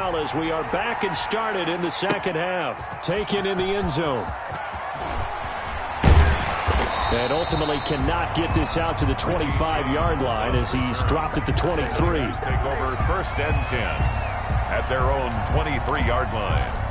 As we are back and started in the second half. Taken in the end zone. And ultimately cannot get this out to the 25-yard line as he's dropped at the 23. Take over 1st and 10 at their own 23-yard line.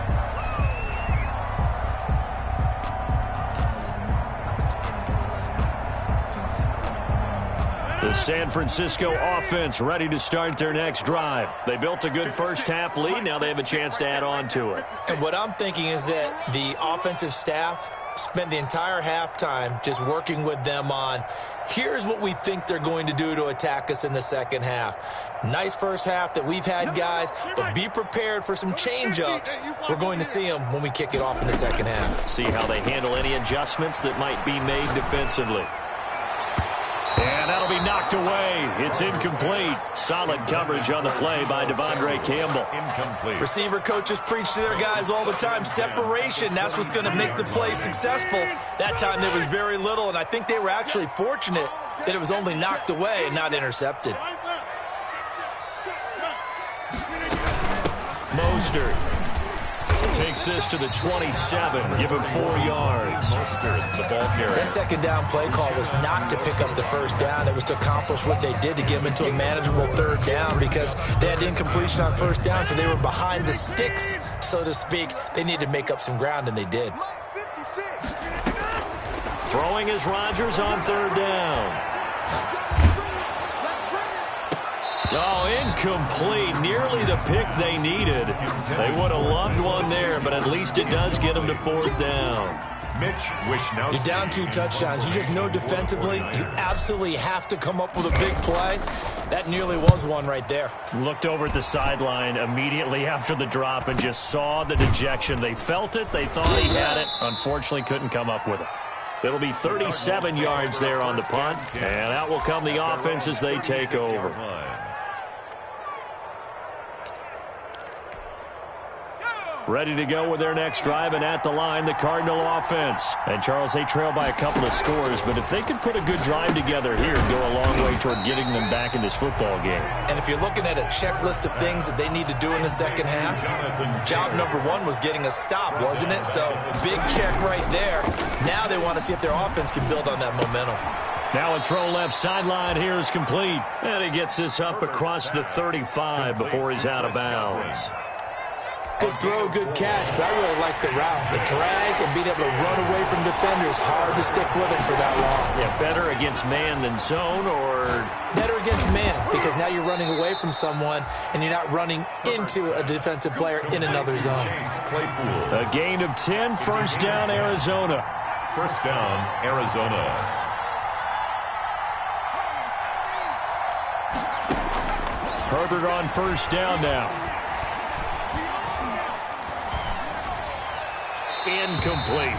The San Francisco offense ready to start their next drive. They built a good first-half lead. Now they have a chance to add on to it. And what I'm thinking is that the offensive staff spent the entire halftime just working with them on, here's what we think they're going to do to attack us in the second half. Nice first half that we've had, guys, but be prepared for some change-ups. We're going to see them when we kick it off in the second half. See how they handle any adjustments that might be made defensively. And that'll be knocked away. It's incomplete. Solid coverage on the play by Devondre Campbell. Incomplete. Receiver coaches preach to their guys all the time. Separation, that's what's going to make the play successful. That time there was very little, and I think they were actually fortunate that it was only knocked away and not intercepted. Mostert takes this to the 27. Give him 4 yards. Mostert, the ball carrier. That second down play call was not to pick up the first down. It was to accomplish what they did to get them into a manageable third down because they had incompletion on first down, so they were behind the sticks, so to speak. They needed to make up some ground, and they did. Throwing is Rodgers on third down. Oh, incomplete. Nearly the pick they needed. They would have loved one there, but at least it does get them to 4th down. Mitch Wishnowsky. You're down 2 touchdowns. You just know defensively you absolutely have to come up with a big play. That nearly was one right there. Looked over at the sideline immediately after the drop and just saw the dejection. They felt it. They thought he had it. Unfortunately, couldn't come up with it. It'll be 37 yards there on the punt, and out will come the offense as they take over. Ready to go with their next drive, and at the line, the Cardinal offense. And, Charles, they trail by a couple of scores, but if they could put a good drive together here, it'd go a long way toward getting them back in this football game. And if you're looking at a checklist of things that they need to do in the second half, job number 1 was getting a stop, wasn't it? So, big check right there. Now they want to see if their offense can build on that momentum. Now a throw left sideline here is complete. And he gets this up across the 35 before he's out of bounds. Good throw, good catch, but I really like the route. The drag and being able to run away from defenders, hard to stick with him for that long. Yeah, better against man than zone, or? Better against man, because now you're running away from someone and you're not running into a defensive player in another zone. A gain of 10, 1st down, Arizona. 1st down, Arizona. Herbert on 1st down now. Incomplete.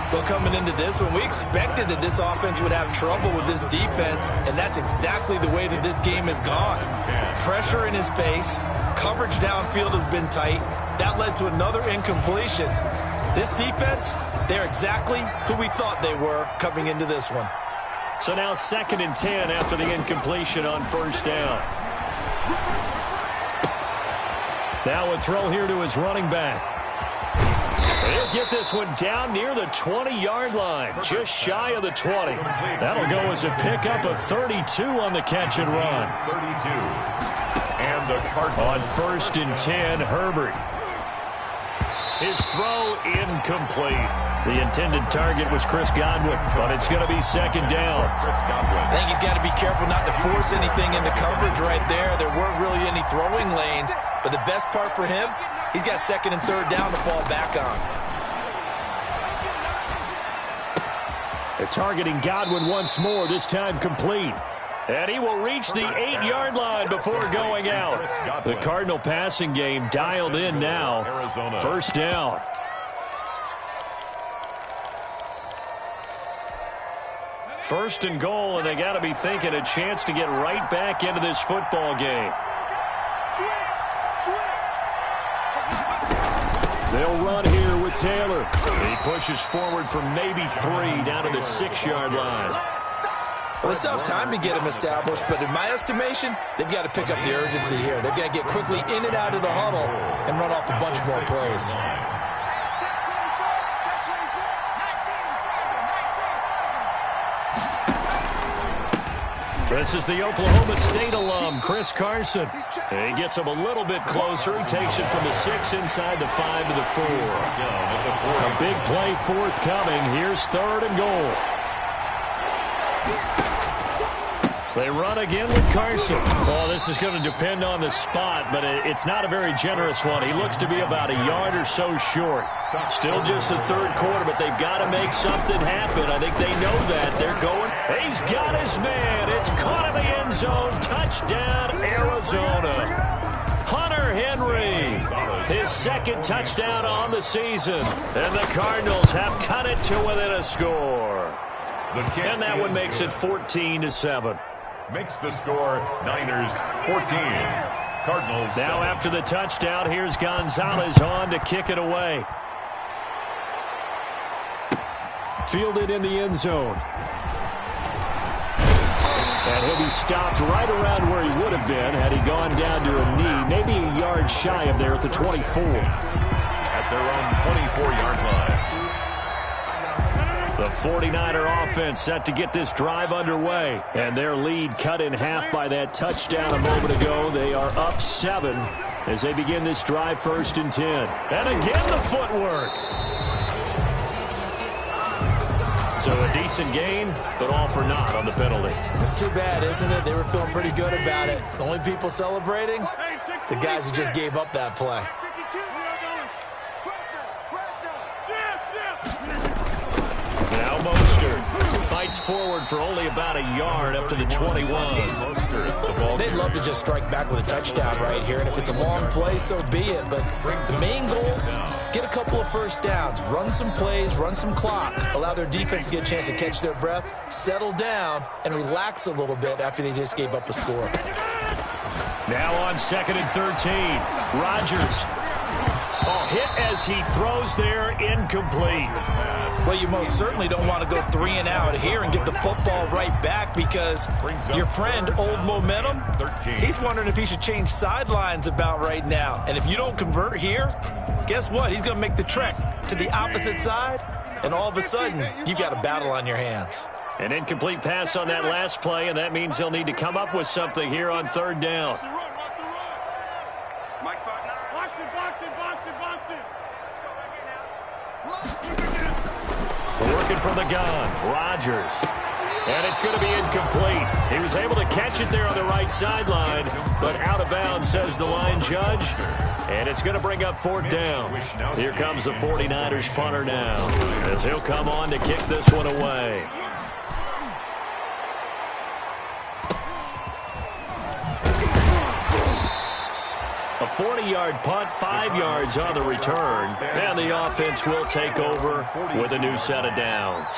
Well, coming into this one, we expected that this offense would have trouble with this defense, and that's exactly the way that this game has gone. Pressure in his face, coverage downfield has been tight. That led to another incompletion. This defense, they're exactly who we thought they were coming into this one. So now 2nd and 10 after the incompletion on 1st down. Now a throw here to his running back. He'll get this one down near the 20-yard line, just shy of the 20. That'll go as a pickup of 32 on the catch and run. 32. And the Cardinals. On 1st and 10, Herbert. His throw incomplete. The intended target was Chris Godwin, but it's going to be 2nd down. I think he's got to be careful not to force anything into coverage right there. There weren't really any throwing lanes, but the best part for him, he's got 2nd and 3rd down to fall back on. They're targeting Godwin once more, this time complete. And he will reach the 8-yard line before going out. The Cardinal passing game dialed in now. 1st down. First and goal, and they got to be thinking a chance to get right back into this football game. They'll run here with Taylor. He pushes forward for maybe 3 down to the 6-yard line. Well, they still have time to get him established, but in my estimation, they've got to pick up the urgency here. They've got to get quickly in and out of the huddle and run off a bunch more plays. This is the Oklahoma State alum, Chris Carson. He gets him a little bit closer. He takes it from the 6 inside the 5 to the 4. A big play forthcoming. Here's 3rd and goal. They run again with Carson. Well, this is going to depend on the spot, but it's not a very generous one. He looks to be about a yard or so short. Still just the 3rd quarter, but they've got to make something happen. I think they know that. They're going. He's got his man. It's caught in the end zone. Touchdown, Arizona. Hunter Henry, his 2nd touchdown on the season. And the Cardinals have cut it to within a score. And that one makes it 14-7. Makes the score Niners 14. Cardinals. Now after the touchdown, here's Gonzalez on to kick it away. Fielded in the end zone. And he'll be stopped right around where he would have been had he gone down to a knee, maybe a yard shy of there at the 24. At their own 24-yard line. The 49er offense set to get this drive underway. And their lead cut in half by that touchdown a moment ago. They are up 7 as they begin this drive 1st and 10. And again the footwork. So a decent gain, but all for naught on the penalty. It's too bad, isn't it? They were feeling pretty good about it. The only people celebrating, the guys who just gave up that play. Now Mostert fights forward for only about a yard up to the 21. They'd love to just strike back with a touchdown right here, and if it's a long play, so be it. But the main goal, get a couple of first downs, run some plays, run some clock, allow their defense to get a chance to catch their breath, settle down, and relax a little bit after they just gave up a score. Now on 2nd and 13, Rodgers. Oh, hit as he throws there, incomplete. Well, you most certainly don't want to go 3 and out here and get the football right back because your friend, Old Momentum, he's wondering if he should change sidelines about right now. And if you don't convert here, guess what? He's going to make the trek to the opposite side, and all of a sudden, you've got a battle on your hands. An incomplete pass on that last play, and that means they'll need to come up with something here on 3rd down. Working from the gun, Rodgers. And it's going to be incomplete. He was able to catch it there on the right sideline, but out of bounds, says the line judge. And it's going to bring up 4th down. Here comes the 49ers punter now, as he'll come on to kick this one away. A 40-yard punt, 5 yards on the return. And the offense will take over with a new set of downs.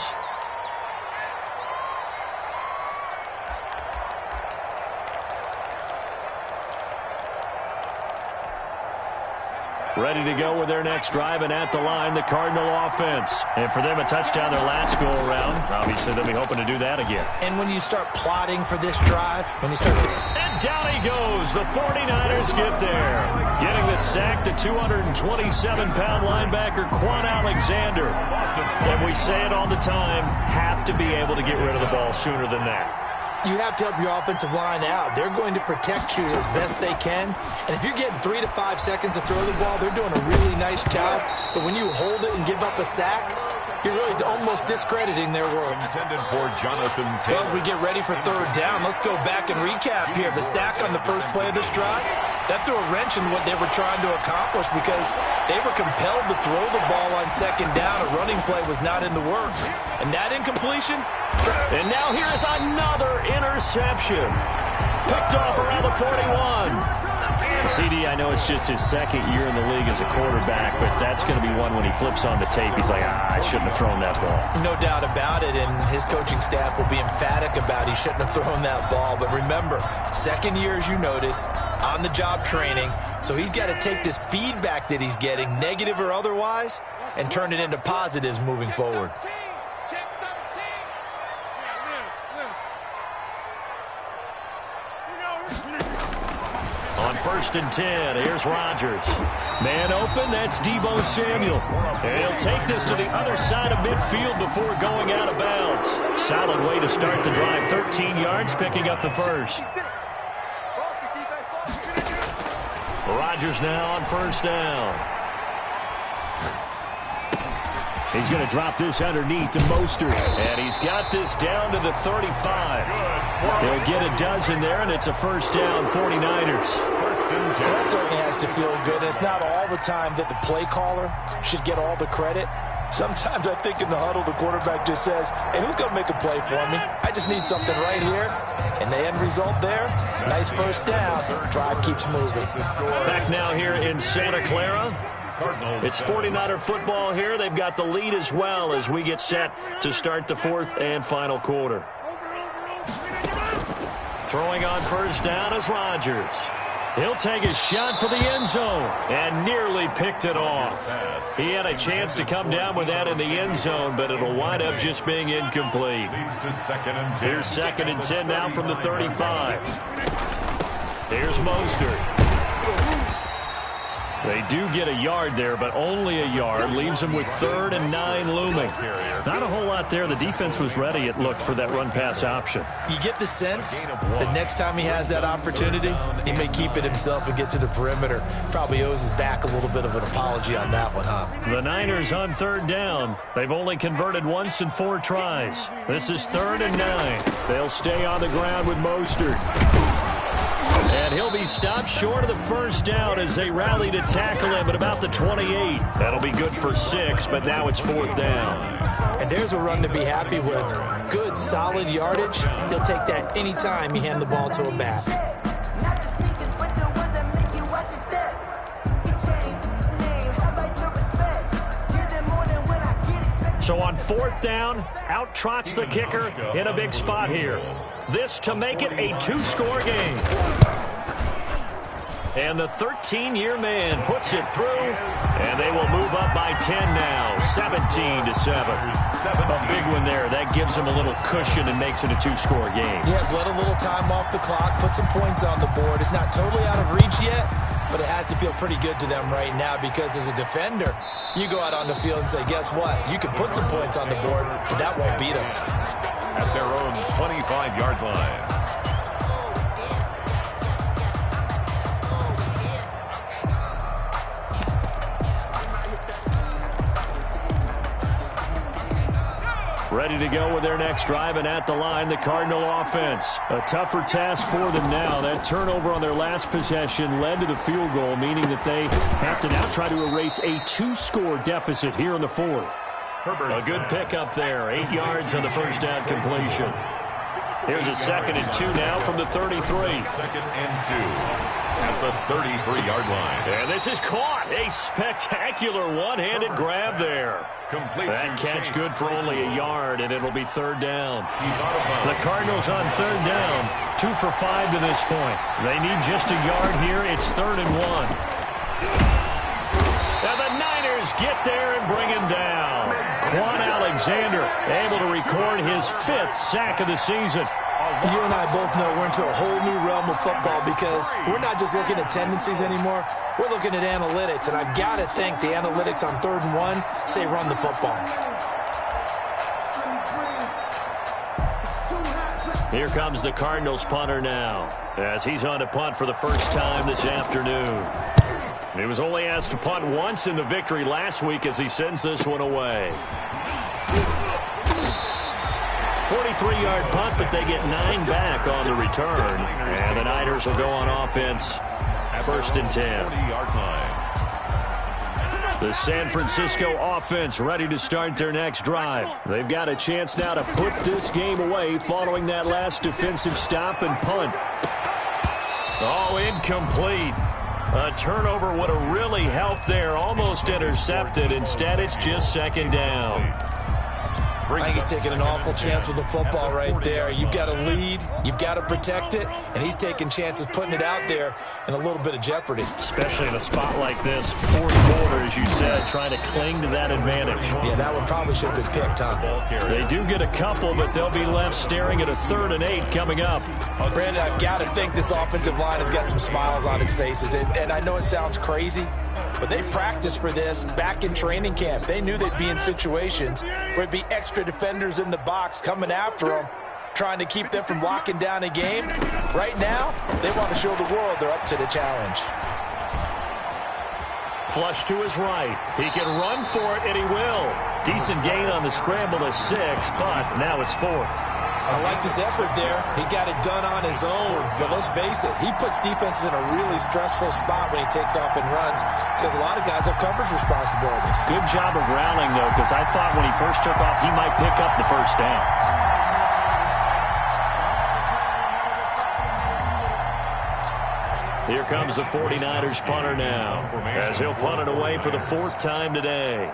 Ready to go with their next drive, and at the line, the Cardinal offense. And for them, a touchdown their last go-around. Obviously, they'll be hoping to do that again. And when you start plotting for this drive, when you start... And down he goes. The 49ers get there. Getting the sack, the 227-pound linebacker, Quan Alexander. And we say it all the time, have to be able to get rid of the ball sooner than that. You have to help your offensive line out. They're going to protect you as best they can. And if you're getting 3 to 5 seconds to throw the ball, they're doing a really nice job. But when you hold it and give up a sack, you're really almost discrediting their work. Intended for Jonathan Taylor. Well, as we get ready for 3rd down, let's go back and recap here. The sack on the first play of this drive, that threw a wrench in what they were trying to accomplish because they were compelled to throw the ball on 2nd down. A running play was not in the works. And that incompletion... And now here's another interception. Picked off around the 41. CD, I know it's just his 2nd year in the league as a quarterback, but that's going to be one when he flips on the tape. He's like, I shouldn't have thrown that ball. No doubt about it, and his coaching staff will be emphatic about he shouldn't have thrown that ball. But remember, 2nd year, as you noted, on-the-job training, so he's got to take this feedback that he's getting, negative or otherwise, and turn it into positives moving forward. first and 10. Here's Rodgers. Man open, that's Deebo Samuel. And he'll take this to the other side of midfield before going out of bounds. Solid way to start the drive. 13 yards, picking up the first. Rodgers now on first down. He's going to drop this underneath to Mostert. And he's got this down to the 35. He'll get a dozen there, and it's a first down, 49ers. Well, that certainly has to feel good. It's not all the time that the play caller should get all the credit. Sometimes I think in the huddle, the quarterback just says, hey, who's going to make a play for me? I just need something right here. And the end result there, nice first down. Drive keeps moving. Back now here in Santa Clara. It's 49er football here. They've got the lead as well as we get set to start the fourth and final quarter. Throwing on first down is Rodgers. He'll take a shot for the end zone and nearly picked it off. He had a chance to come down with that in the end zone, but it'll wind up just being incomplete. Here's second and 10 now from the 35. Here's Mostert. They do get a yard there, but only a yard. Leaves them with 3rd and 9 looming. Not a whole lot there. The defense was ready, it looked, for that run-pass option. You get the sense that next time he has that opportunity, he may keep it himself and get to the perimeter. Probably owes his back a little bit of an apology on that one, huh? The Niners on 3rd down. They've only converted once in 4 tries. This is 3rd and 9. They'll stay on the ground with Mostert. And he'll be stopped short of the first down as they rally to tackle him at about the 28. That'll be good for 6, but now it's 4th down. And there's a run to be happy with. Good, solid yardage. He'll take that anytime you hand the ball to a back. So on 4th down, out trots the kicker in a big spot here. This to make it a 2-score game. And the 13-year man puts it through, and they will move up by 10 now, 17-7. A big one there. That gives them a little cushion and makes it a 2-score game. Yeah, let a little time off the clock, put some points on the board. It's not totally out of reach yet, but it has to feel pretty good to them right now because as a defender, you go out on the field and say, guess what? You can put some points on the board, but that won't beat us. At their own 25-yard line. Ready to go with their next drive, and at the line, the Cardinal offense. A tougher task for them now. That turnover on their last possession led to the field goal, meaning that they have to now try to erase a 2-score deficit here in the 4th. A good pickup there. 8 yards on the first down completion. Here's a 2nd and 2 now from the 33. 2nd and 2 at the 33-yard line. And this is caught. A spectacular one-handed grab there. That catch good for only a yard, and it'll be 3rd down. The Cardinals on 3rd down. 2 for 5 to this point. They need just a yard here. It's 3rd and 1. And the Niners get there and bring him down. Quan Alexander able to record his 5th sack of the season. You and I both know we're into a whole new realm of football because we're not just looking at tendencies anymore. We're looking at analytics, and I've got to think the analytics on 3rd and 1 say run the football. Here comes the Cardinals punter now as he's on to punt for the first time this afternoon. He was only asked to punt once in the victory last week as he sends this one away. 43-yard punt, but they get 9 back on the return. And the Niners will go on offense, 1st and 10. The San Francisco offense ready to start their next drive. They've got a chance now to put this game away following that last defensive stop and punt. Oh, incomplete. A turnover would have really helped there. Almost intercepted. Instead, it's just 2nd down. I think he's taking an awful chance with the football right there. You've got to lead, you've got to protect it, and he's taking chances putting it out there in a little bit of jeopardy. Especially in a spot like this, fourth quarter, as you said, trying to cling to that advantage. Yeah, that one probably should have been picked, huh? They do get a couple, but they'll be left staring at a 3rd and 8 coming up. Brandon, I've got to think this offensive line has got some smiles on its faces, and I know it sounds crazy, but they practiced for this back in training camp. They knew they'd be in situations where it'd be extra defenders in the box coming after them, trying to keep them from locking down a game. Right now, they want to show the world they're up to the challenge. Flush to his right. He can run for it, and he will. Decent gain on the scramble to 6, but now it's 4th. I like his effort there. He got it done on his own. But let's face it, he puts defenses in a really stressful spot when he takes off and runs because a lot of guys have coverage responsibilities. Good job of rallying, though, because I thought when he first took off, he might pick up the first down. Here comes the 49ers punter now, as he'll punt it away for the 4th time today.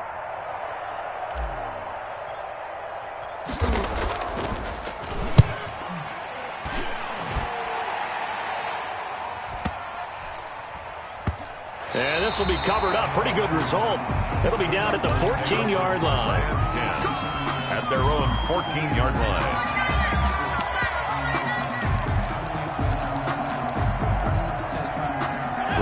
And this will be covered up. Pretty good result. It'll be down at the 14-yard line. At their own 14-yard line.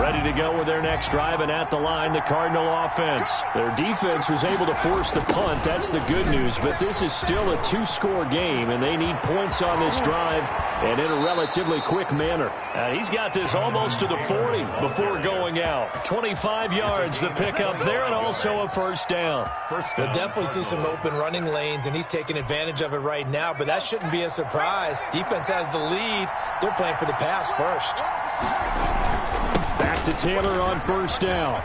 Ready to go with their next drive, and at the line, the Cardinal offense. Their defense was able to force the punt. That's the good news, but this is still a 2-score game, and they need points on this drive and in a relatively quick manner. He's got this almost to the 40 before going out. 25 yards the pickup there, and also a first down. We'll definitely see some open running lanes, and he's taking advantage of it right now, but that shouldn't be a surprise. Defense has the lead. They're playing for the pass first. Back to Taylor on first down.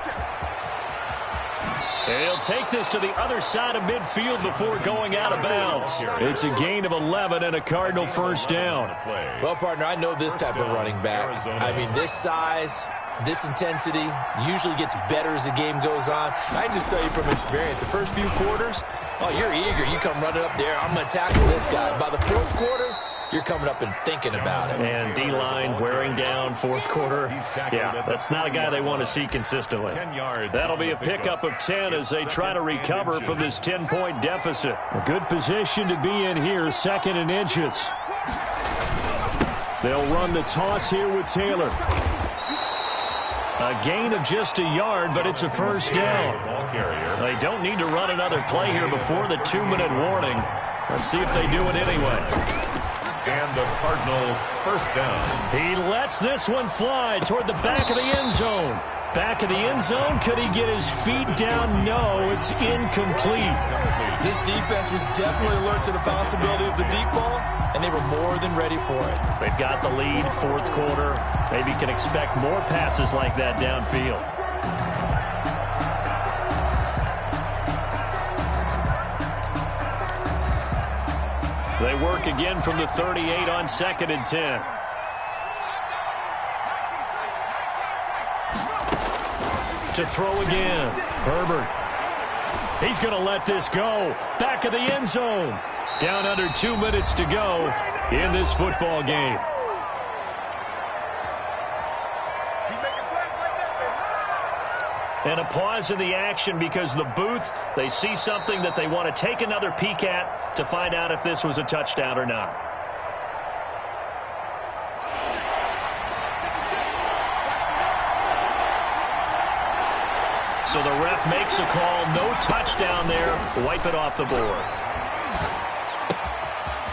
And he'll take this to the other side of midfield before going out of bounds. It's a gain of 11 and a Cardinal first down. Well, partner, I know this type of running back. I mean, this size, this intensity usually gets better as the game goes on. I just tell you from experience, the first few quarters, oh, you're eager. You come running up there, I'm going to tackle this guy. By the 4th quarter, you're coming up and thinking about it. And D-line wearing down 4th quarter. Yeah, that's not a guy they want to see consistently. That'll be a pickup of 10 as they try to recover from this 10-point deficit. A good position to be in here, 2nd and inches. They'll run the toss here with Taylor. A gain of just a yard, but it's a first down. They don't need to run another play here before the 2-minute warning. Let's see if they do it anyway. And the Cardinal first down. He lets this one fly toward the back of the end zone. Back of the end zone. Could he get his feet down? No, it's incomplete. This defense was definitely alert to the possibility of the deep ball, and they were more than ready for it. They've got the lead, 4th quarter. Maybe can expect more passes like that downfield. They work again from the 38 on 2nd and 10. To throw again. Herbert. He's going to let this go. Back of the end zone. Down under 2 minutes to go in this football game. And a pause in the action because the booth, they see something that they want to take another peek at to find out if this was a touchdown or not. So the ref makes a call, no touchdown there, wipe it off the board.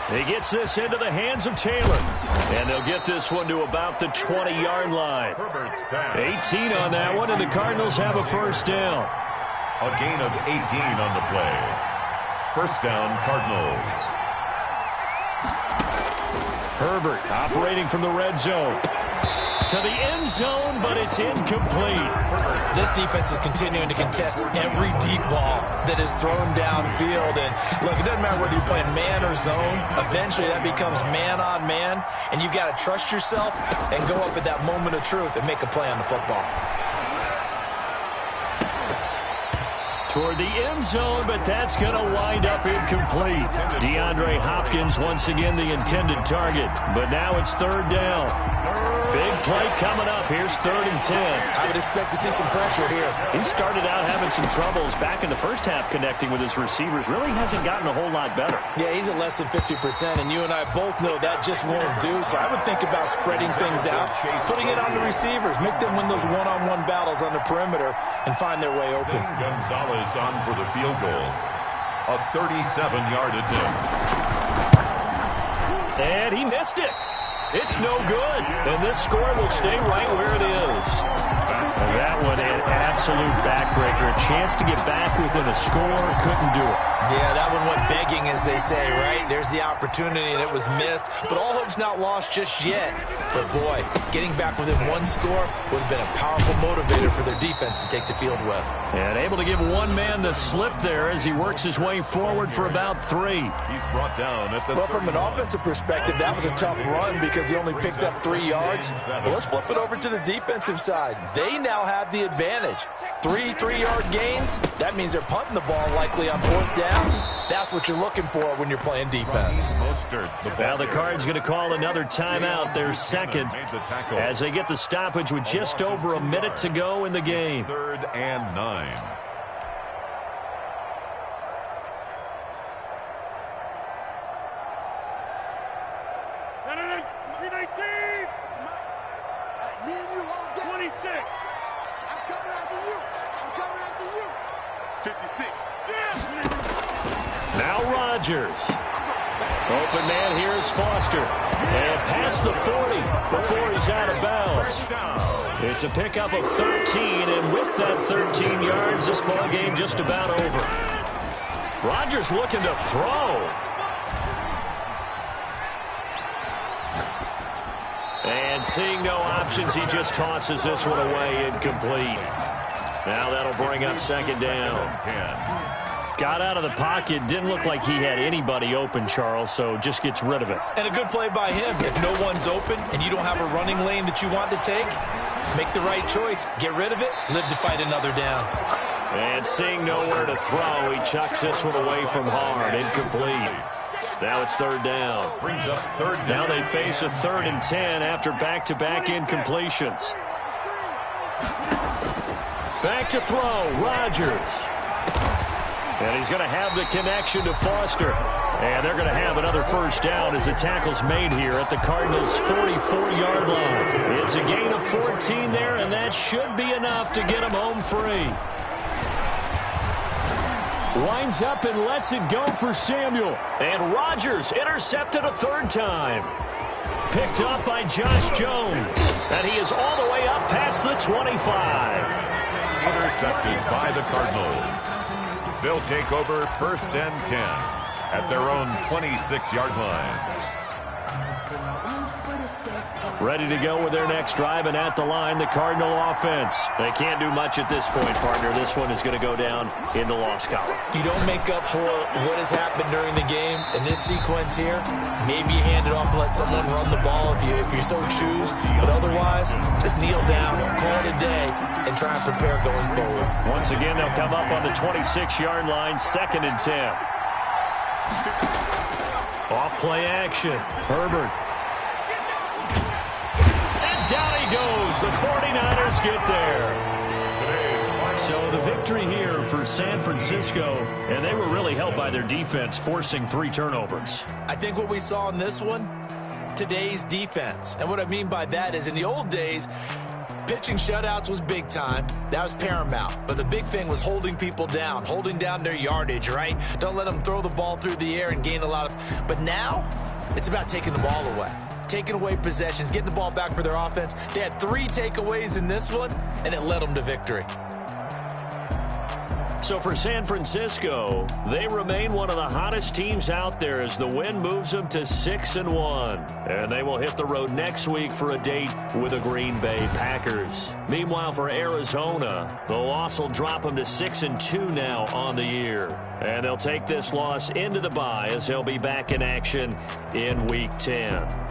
He gets this into the hands of Taylor. And they'll get this one to about the 20-yard line. 18 on that one, and the Cardinals have a first down. A gain of 18 on the play. First down, Cardinals. Herbert operating from the red zone. To the end zone, but it's incomplete. This defense is continuing to contest every deep ball that is thrown downfield. And look, it doesn't matter whether you're playing man or zone. Eventually, that becomes man on man. And you've got to trust yourself and go up at that moment of truth and make a play on the football. toward the end zone, but that's going to wind up incomplete. DeAndre Hopkins once again the intended target, but now it's third down. Big play coming up. Here's 3rd and 10. I would expect to see some pressure here. He started out having some troubles back in the first half connecting with his receivers. Really hasn't gotten a whole lot better. Yeah, he's at less than 50%, and you and I both know that just won't do. So I would think about spreading things out, putting it on the receivers, make them win those one-on-one battles on the perimeter, and find their way open. Gonzalez on for the field goal. A 37-yard attempt. And he missed it. It's no good. And this score will stay right where it is. And that one, an absolute backbreaker. A chance to get back within a score. Couldn't do it. Yeah, that one went begging, as they say, right? There's the opportunity, and it was missed. But all hope's not lost just yet. But, boy, getting back within one score would have been a powerful motivator for their defense to take the field with. And able to give one man the slip there as he works his way forward for about 3. He's brought down at the Well, from an offensive perspective, that was a tough run because he only picked up 3 yards. Well, let's flip it over to the defensive side. They now have the advantage. 3 3-yard gains. That means they're punting the ball likely on 4th down. That's what you're looking for when you're playing defense. Now the Cards going to call another timeout, their second, as they get the stoppage with just over a minute to go in the game. 3rd and 9. Now Rodgers. Open man here is Foster. And past the 40 before he's out of bounds. It's a pickup of 13, and with that 13 yards, this ball game just about over. Rodgers looking to throw. And seeing no options, he just tosses this one away, incomplete. Now that'll bring up 2nd down. 10. Got out of the pocket. Didn't look like he had anybody open, Charles, so just gets rid of it. And a good play by him. If no one's open and you don't have a running lane that you want to take, make the right choice. Get rid of it. Live to fight another down. And seeing nowhere to throw, he chucks this one away from hard. Incomplete. Now it's 3rd down. Brings up 3rd down. Now they face a 3rd and 10 after back-to-back incompletions. Back to throw. Rodgers. And he's going to have the connection to Foster. And they're going to have another 1st down as the tackle's made here at the Cardinals' 44-yard line. It's a gain of 14 there, and that should be enough to get them home free. Winds up and lets it go for Samuel. And Rodgers intercepted a 3rd time. Picked up by Josh Jones. And he is all the way up past the 25. Intercepted by the Cardinals. They'll take over 1st and 10 at their own 26-yard line. Ready to go with their next drive, and at the line, the Cardinal offense. They can't do much at this point, partner. This one is going to go down in the loss column. You don't make up for what has happened during the game. In this sequence here, maybe you hand it off and let someone run the ball if you so choose. But otherwise, just kneel down, call it a day, and try and prepare going forward. Once again, they'll come up on the 26-yard line, 2nd and 10. Off play action. Herbert. Down he goes. The 49ers get there. So the victory here for San Francisco, and they were really helped by their defense, forcing 3 turnovers. I think what we saw in this one, today's defense. And what I mean by that is in the old days, pitching shutouts was big time. That was paramount. But the big thing was holding people down, holding down their yardage, right? Don't let them throw the ball through the air and gain a lot of... But now, it's about taking the ball away. Taking away possessions, getting the ball back for their offense. They had 3 takeaways in this one, and it led them to victory. So for San Francisco, they remain one of the hottest teams out there as the win moves them to 6-1. And they will hit the road next week for a date with the Green Bay Packers. Meanwhile, for Arizona, the loss will drop them to 6-2 now on the year. And they'll take this loss into the bye as they'll be back in action in Week 10.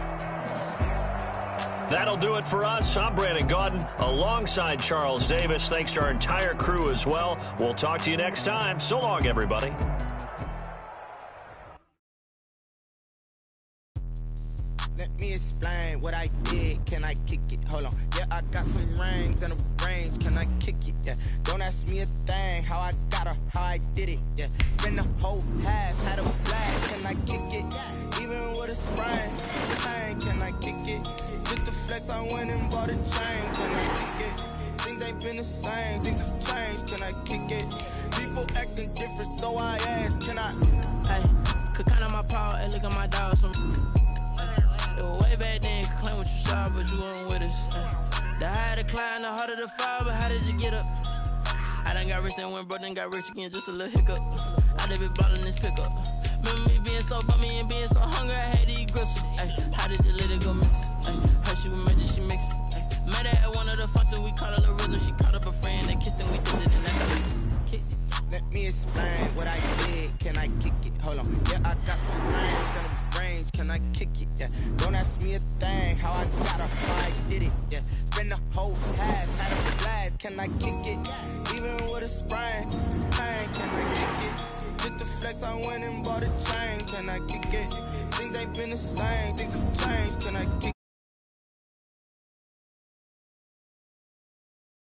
That'll do it for us. I'm Brandon Gaudin alongside Charles Davis. Thanks to our entire crew as well. We'll talk to you next time. So long, everybody. Let me explain what I did. Can I kick it? Hold on. Yeah, I got some rings and a range. Can I kick it? Yeah. Don't ask me a thing. How I got her, how I did it. Yeah. Spend the whole half, had a blast. Can I kick it? Even with a sprain. Pain. Can I kick it? Just the flex, I went and bought a chain. Can I kick it? Things ain't been the same. Things have changed. Can I kick it? People acting different, so I ask. Can I? Hey, could count on my power and look at my dogs. Way back then, you could claim what you saw, but you weren't with us. The higher the climb, the harder the fall, but how did you get up? I done got rich and went broke, then got rich again, just a little hiccup. I done been ballin' this pickup. Remember me being so bummy and being so hungry, I had to eat gristle. How did you let it go miss? How she was magic, she mixed it. Met her at one of the functions, we caught a little rhythm. She caught up a friend, they kissed and we did it, and that's how we kicked it. Let me explain what I did. Can I kick it? Hold on. Yeah, I got some rings and a range. Can I kick it? Yeah. Don't ask me a thing. How I got her, how I did it. Yeah. Spend the whole half, had a blast. Can I kick it? Even with a sprain. Pain. Can I kick it? Just the flex, I went and bought a chain. Can I kick it? Things ain't been the same. Things have changed. Can I kick it?